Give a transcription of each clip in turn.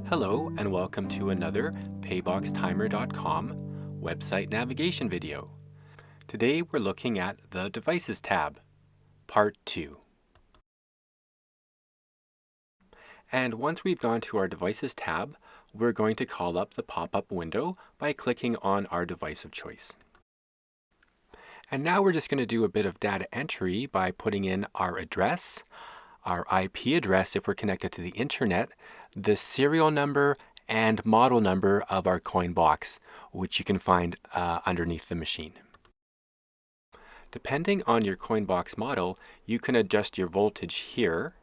Hello and welcome to another payboxtimer.com website navigation video. Today we're looking at the Devices tab, Part 2. And once we've gone to our Devices tab, we're going to call up the pop-up window by clicking on our device of choice. And now we're just going to do a bit of data entry by putting in our address, our IP address if we're connected to the internet, the serial number and model number of our coin box, which you can find underneath the machine. Depending on your coin box model, you can adjust your voltage here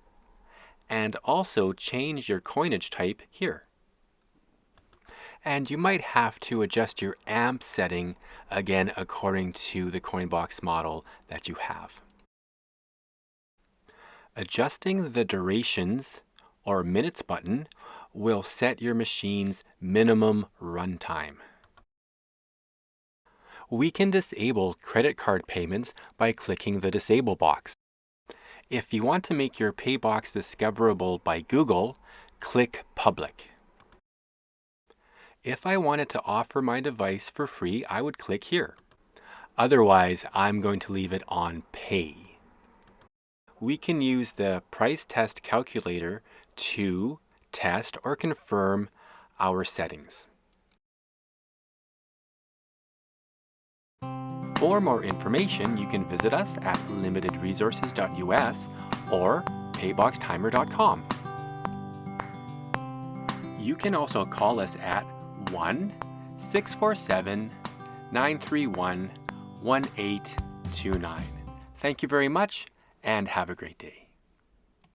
and also change your coinage type here. And you might have to adjust your amp setting again according to the coin box model that you have. Adjusting the durations or minutes button will set your machine's minimum runtime. We can disable credit card payments by clicking the Disable box. If you want to make your pay box discoverable by Google, click Public. If I wanted to offer my device for free, I would click here. Otherwise, I'm going to leave it on Pay. We can use the price test calculator to test or confirm our settings. For more information, you can visit us at limitedresources.us or payboxtimer.com. You can also call us at 1-647-931-1829. Thank you very much and have a great day.